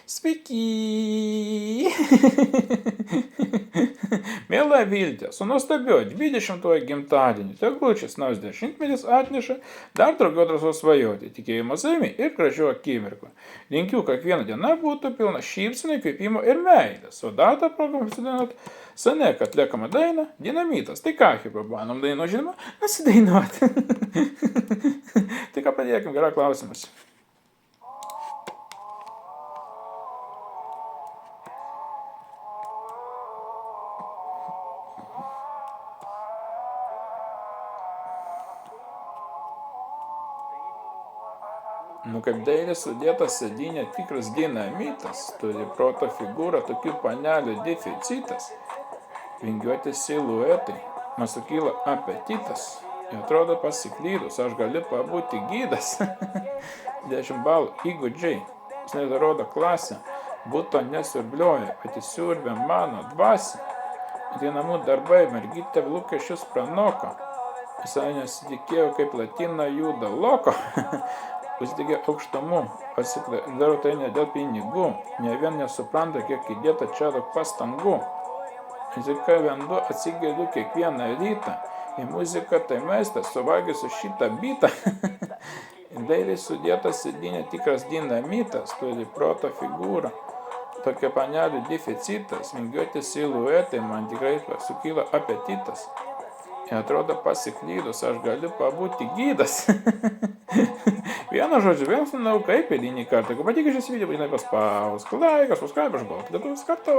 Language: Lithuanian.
Sveiki! Miela Viltė, su nuostabiu 20-ojo gimtadieniu, tegul šis naujas 10-metis atneša dar daugiau drąsos svajoti, tikėjimo savimi ir gražių akimirkų. Linkiu, kad kiekviena diena būtų pilna šypsenų, įkvėpimo ir meilės. O datą programą pasidainuot Saneka atliekama daina Dinamitas. Tai ką, pabanom daino, žinoma, nusidainuoti. Tai ką padėkim, geras klausimas. Nu kaip dailiai sudėtas sėdynė tikras dinamitas, turi proto figūrą, tokių panelių deficitas, vingiuoti siluetai, man sukyla apetitas, ir atrodo pasiklydus, aš galiu pabūti gydas, 10 balų įgūdžiai, snaido rodo klasę, būto nesurblioja, atisiurbė mano dvasį, tai namų darbai, mergytė lūkesčius pranoko, visai nesitikėjau, kaip latina juda loko, užsidegė aukštumu, darau tai ne dėl pinigų, ne vien nesupranta, kiek įdėta čia daug pastangų. Muzika vanduo atsigėliu kiekvieną rytą, į muziką tai maistas, suvalgysiu šitą bitą. Dailiai sudėtas sėdynė tikras dinamitas, turi proto figūrą, tokia panelių deficitas, vingiuoti siluetai, man tikrai sukyla apetitas. Ir atrodo pasiklydus, aš galiu pabūti gydas. Vienu žodžiu, vėl žinau, kaip eilinį kartą. Jeigu patikė šis video, būtinai paspausk laiką, subscribe, aš balkį, lietuvis kartu.